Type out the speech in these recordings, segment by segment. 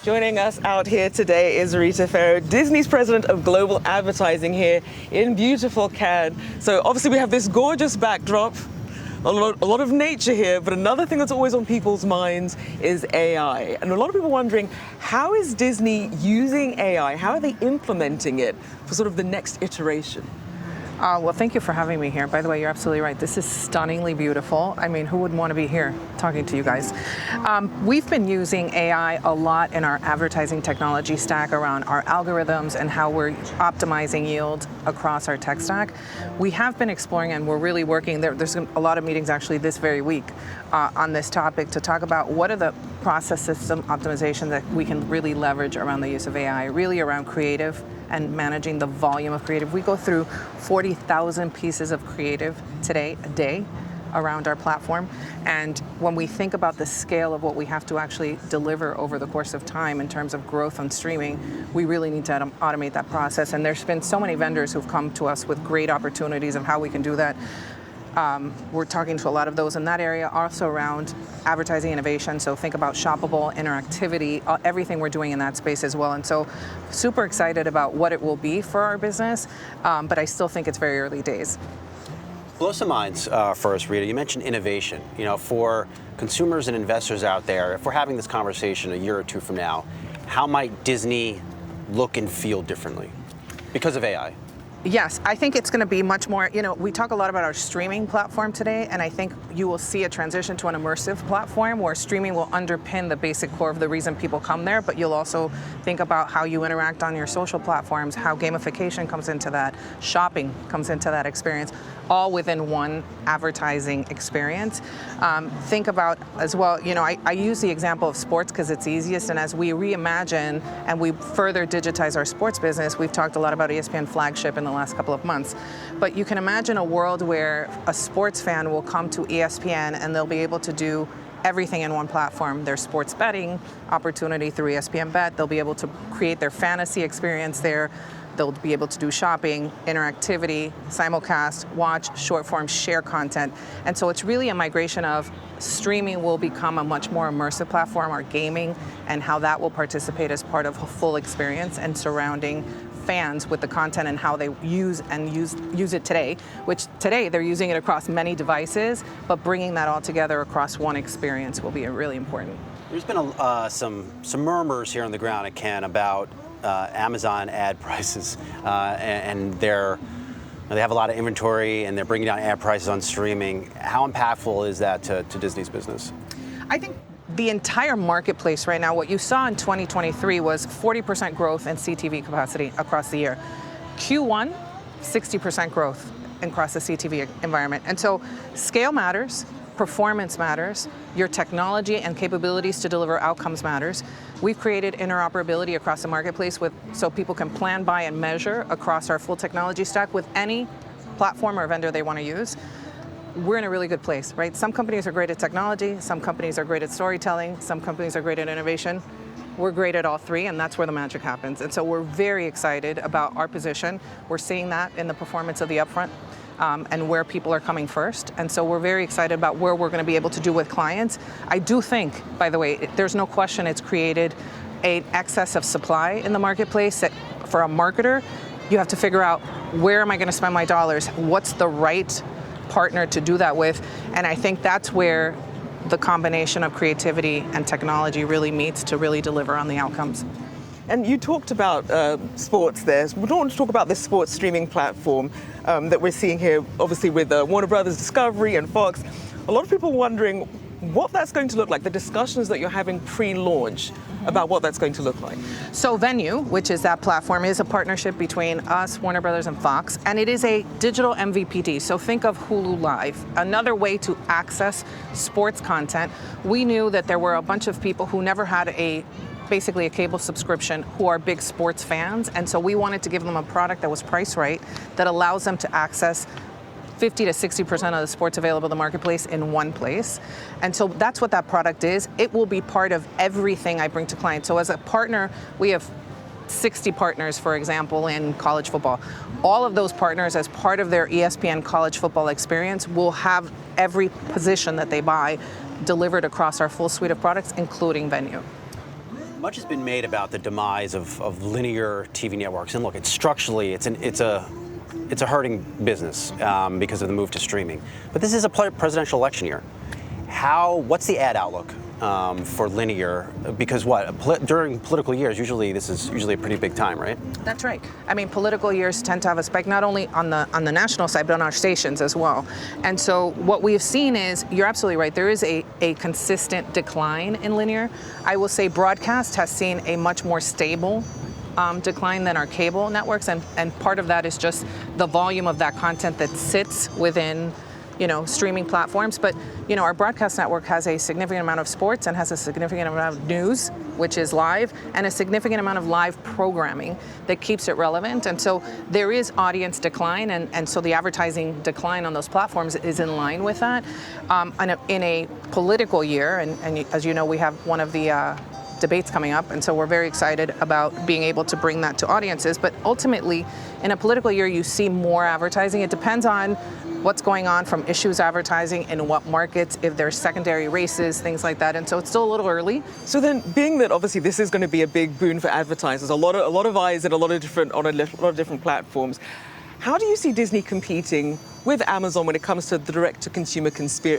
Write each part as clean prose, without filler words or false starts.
Joining us out here today is Rita Ferro, Disney's president of global advertising here in beautiful Cannes. So obviously we have this gorgeous backdrop, a lot of nature here, but another thing that's always on people's minds is AI. And a lot of people wondering, how is Disney using AI? How are they implementing it for sort of the next iteration? Well, thank you for having me here. By the way, you're absolutely right. This is stunningly beautiful. I mean, who wouldn't want to be here talking to you guys? We've been using AI a lot in our advertising technology stack around our algorithms and how we're optimizing yield across our tech stack. We have been exploring and we're really working. There's a lot of meetings actually this very week on this topic to talk about what are the process system optimization that we can really leverage around the use of AI, really around creative and managing the volume of creative. We go through 40,000 pieces of creative today, a day, around our platform. And when we think about the scale of what we have to actually deliver over the course of time in terms of growth on streaming, we really need to automate that process. And there's been so many vendors who've come to us with great opportunities of how we can do that. We're talking to a lot of those in that area, also around advertising innovation. So think about shoppable interactivity, everything we're doing in that space as well. And so super excited about what it will be for our business, but I still think it's very early days. Blow some minds for us, Rita. You mentioned innovation. You know, for consumers and investors out there, if we're having this conversation a year or two from now, how might Disney look and feel differently because of AI? Yes, I think it's going to be much more, we talk a lot about our streaming platform today, and I think you will see a transition to an immersive platform where streaming will underpin the basic core of the reason people come there, but you'll also think about how you interact on your social platforms, how gamification comes into that, shopping comes into that experience, all within one advertising experience. Think about as well, I use the example of sports because it's easiest, and as we reimagine and we further digitize our sports business, we've talked a lot about ESPN flagship in the last couple of months. But you can imagine a world where a sports fan will come to ESPN and they'll be able to do everything in one platform. Their sports betting opportunity through ESPN Bet. They'll be able to create their fantasy experience there. They'll be able to do shopping, interactivity, simulcast, watch, short form, share content. And so it's really a migration of streaming will become a much more immersive platform, or gaming, and how that will participate as part of a full experience and surrounding fans with the content and how they use it today, which today they're using it across many devices, but bringing that all together across one experience will be really important. There's been some murmurs here on the ground at Cannes about Amazon ad prices, and they have a lot of inventory and they're bringing down ad prices on streaming. How impactful is that to Disney's business? I think the entire marketplace right now, what you saw in 2023 was 40% growth in CTV capacity across the year. Q1, 60% growth across the CTV environment. And so scale matters, performance matters, your technology and capabilities to deliver outcomes matters. We've created interoperability across the marketplace so people can plan, buy, and measure across our full technology stack with any platform or vendor they want to use. We're in a really good place, right? Some companies are great at technology, some companies are great at storytelling, some companies are great at innovation. We're great at all three, and that's where the magic happens. And so we're very excited about our position. We're seeing that in the performance of the upfront and where people are coming first. And so we're very excited about where we're going to be able to do with clients. I do think, by the way, there's no question it's created an excess of supply in the marketplace that for a marketer, you have to figure out, where am I going to spend my dollars? What's the right partner to do that with? And I think that's where the combination of creativity and technology really meets to really deliver on the outcomes. And you talked about sports there. We don't want to talk about this sports streaming platform that we're seeing here, obviously with Warner Brothers Discovery and Fox. A lot of people wondering what that's going to look like, the discussions that you're having pre-launch about what that's going to look like. So Venue, which is that platform, is a partnership between us, Warner Brothers, and Fox, and it is a digital MVPD. So think of Hulu Live, another way to access sports content. We knew that there were a bunch of people who never had basically a cable subscription who are big sports fans, and so we wanted to give them a product that was priced right, that allows them to access 50 to 60% of the sports available in the marketplace in one place. And so that's what that product is. It will be part of everything I bring to clients. So as a partner, we have 60 partners, for example, in college football. All of those partners, as part of their ESPN college football experience, will have every position that they buy delivered across our full suite of products, including Venue. Much has been made about the demise of linear TV networks, and look, it's structurally, it's a hurting business because of the move to streaming. But this is a presidential election year. What's the ad outlook for linear? Because during political years, this is usually a pretty big time, right? That's right. I mean, political years tend to have a spike not only on the national side, but on our stations as well. And so what we've seen is, you're absolutely right, there is a consistent decline in linear. I will say broadcast has seen a much more stable decline than our cable networks, and part of that is just the volume of that content that sits within streaming platforms. But our broadcast network has a significant amount of sports and has a significant amount of news, which is live, and a significant amount of live programming that keeps it relevant. And so there is audience decline, and so the advertising decline on those platforms is in line with that. In a political year, and as you know, we have one of the debates coming up, and so we're very excited about being able to bring that to audiences. But ultimately, in a political year, you see more advertising. It depends on what's going on from issues advertising in what markets, if there's secondary races, things like that. And so it's still a little early. So then, being that obviously this is going to be a big boon for advertisers, a lot of eyes and a lot of different platforms. How do you see Disney competing with Amazon when it comes to the direct-to-consumer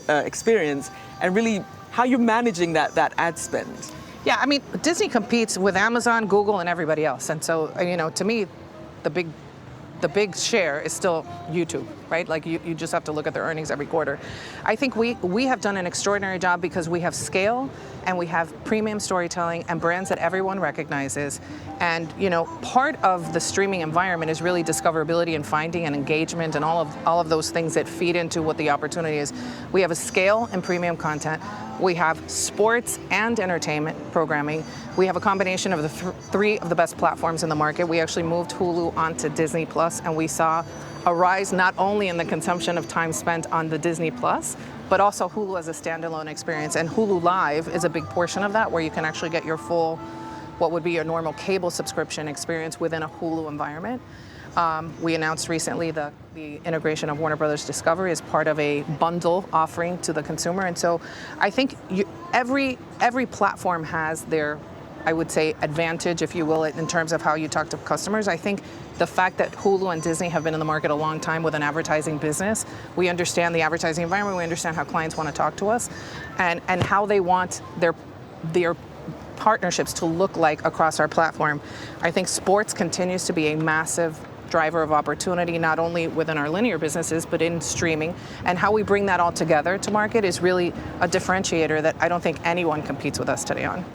experience, and really how you're managing that ad spend? Yeah, I mean, Disney competes with Amazon, Google, and everybody else. And so, to me, the big share is still YouTube, right? Like you just have to look at their earnings every quarter. I think we have done an extraordinary job because we have scale and we have premium storytelling and brands that everyone recognizes. And part of the streaming environment is really discoverability and finding and engagement and all of those things that feed into what the opportunity is. We have a scale and premium content. We have sports and entertainment programming. We have a combination of the three of the best platforms in the market. We actually moved Hulu onto Disney Plus, and we saw a rise not only in the consumption of time spent on the Disney Plus, but also Hulu as a standalone experience. And Hulu Live is a big portion of that, where you can actually get your full, what would be your normal cable subscription experience within a Hulu environment. We announced recently the integration of Warner Brothers Discovery as part of a bundle offering to the consumer. And so I think every platform has their, I would say, advantage, if you will, in terms of how you talk to customers. I think the fact that Hulu and Disney have been in the market a long time with an advertising business, we understand the advertising environment, we understand how clients want to talk to us, and how they want their partnerships to look like across our platform. I think sports continues to be a massive driver of opportunity, not only within our linear businesses, but in streaming. And how we bring that all together to market is really a differentiator that I don't think anyone competes with us today on.